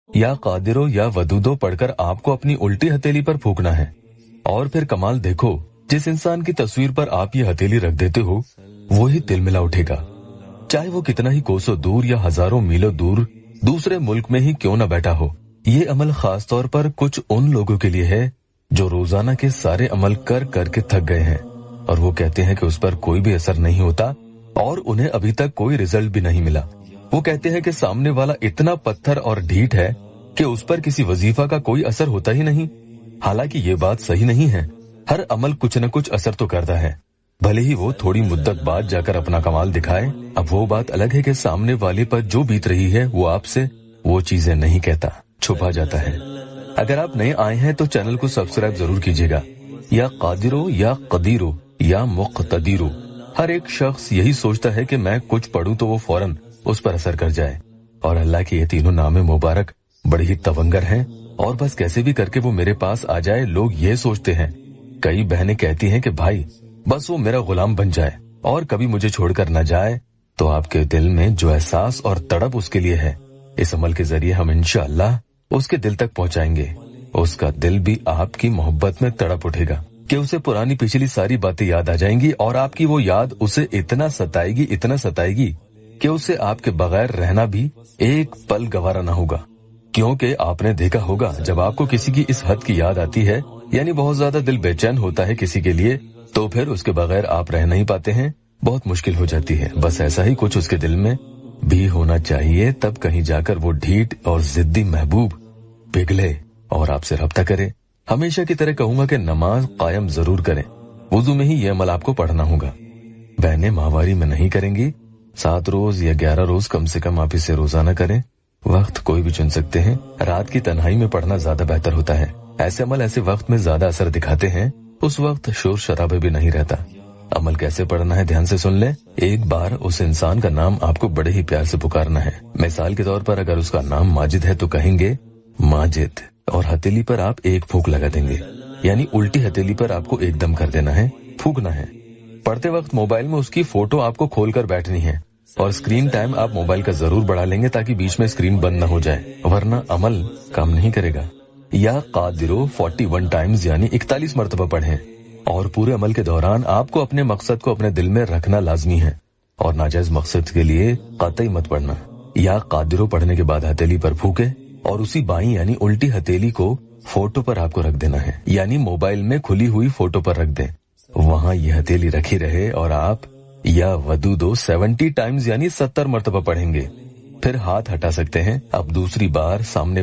या कादिरो या वदूदो पढ़कर आपको अपनी उल्टी हथेली पर फूकना है। और फिर कमाल देखो, जिस इंसान की तस्वीर पर आप ये हथेली रख देते हो वो ही तिलमिला उठेगा, चाहे वो कितना ही कोसों दूर या हजारों मीलों दूर दूसरे मुल्क में ही क्यों न बैठा हो। ये अमल खास तौर पर कुछ उन लोगों के लिए है जो रोजाना के सारे अमल कर करके थक गए हैं और वो कहते हैं कि उस पर कोई भी असर नहीं होता और उन्हें अभी तक कोई रिजल्ट भी नहीं मिला। वो कहते हैं कि सामने वाला इतना पत्थर और ढीठ है कि उस पर किसी वजीफा का कोई असर होता ही नहीं। हालांकि ये बात सही नहीं है। हर अमल कुछ न कुछ असर तो करता है, भले ही वो थोड़ी मुद्दत बाद जाकर अपना कमाल दिखाए। अब वो बात अलग है कि सामने वाले पर जो बीत रही है वो आपसे वो चीजें नहीं कहता, छुपा जाता है। अगर आप नए आए हैं तो चैनल को सब्सक्राइब जरूर कीजिएगा। या कादिरो या कदीरो या मुक्तदीरो, हर एक शख्स यही सोचता है कि मैं कुछ पढ़ूं तो वो फौरन उस पर असर कर जाए। और अल्लाह के ये तीनों नामे मुबारक बड़े ही तवंगर हैं और बस कैसे भी करके वो मेरे पास आ जाए, लोग ये सोचते हैं। कई बहनें कहती हैं कि भाई बस वो मेरा गुलाम बन जाए और कभी मुझे छोड़कर न जाए। तो आपके दिल में जो एहसास और तड़प उसके लिए है, इस अमल के जरिए हम इंशाअल्लाह उसके दिल तक पहुंचाएंगे। उसका दिल भी आपकी मोहब्बत में तड़प उठेगा कि उसे पुरानी पिछली सारी बातें याद आ जाएंगी और आपकी वो याद उसे इतना सताएगी कि उसे आपके बगैर रहना भी एक पल गवारा ना होगा। क्योंकि आपने देखा होगा जब आपको किसी की इस हद की याद आती है, यानी बहुत ज्यादा दिल बेचैन होता है किसी के लिए, तो फिर उसके बगैर आप रह नहीं पाते हैं, बहुत मुश्किल हो जाती है। बस ऐसा ही कुछ उसके दिल में भी होना चाहिए, तब कहीं जाकर वो ढीठ और जिद्दी महबूब पिघले और आपसे रब्ता करे। हमेशा की तरह कहूंगा कि नमाज कायम जरूर करें, वुजू में ही ये अमल आपको पढ़ना होगा। बहनें माहवारी में नहीं करेंगी, 7 रोज या 11 रोज कम से कम आप इसे रोजाना करें। वक्त कोई भी चुन सकते हैं, रात की तन्हाई में पढ़ना ज्यादा बेहतर होता है। ऐसे अमल ऐसे वक्त में ज्यादा असर दिखाते हैं, उस वक्त शोर शराबे भी नहीं रहता। अमल कैसे पढ़ना है ध्यान से सुन ले। एक बार उस इंसान का नाम आपको बड़े ही प्यार से पुकारना है। मिसाल के तौर पर अगर उसका नाम माजिद है तो कहेंगे माजिद, और हथेली पर आप एक फूंक लगा देंगे, यानी उल्टी हथेली पर आपको एकदम कर देना है, फूंकना है। पढ़ते वक्त मोबाइल में उसकी फोटो आपको खोलकर बैठनी है और स्क्रीन टाइम आप मोबाइल का जरूर बढ़ा लेंगे ताकि बीच में स्क्रीन बंद न हो जाए, वरना अमल काम नहीं करेगा। या कादिरो 41 टाइम्स यानी 41 मरतबा पढ़ें और पूरे अमल के दौरान आपको अपने मकसद को अपने दिल में रखना लाजमी है और नाजायज मकसद के लिए कतई मत पढ़ना। या कादिरो पढ़ने के बाद हथेली पर फूके और उसी बाईं यानी उल्टी हथेली को फोटो पर आपको रख देना है, यानी मोबाइल में खुली हुई फोटो पर रख दें, वहाँ ये हथेली रखी रहे और आप या वदूदो 70 टाइम्स यानी 70 मरतबा पढ़ेंगे। फिर हाथ हटा सकते हैं। अब दूसरी बार सामने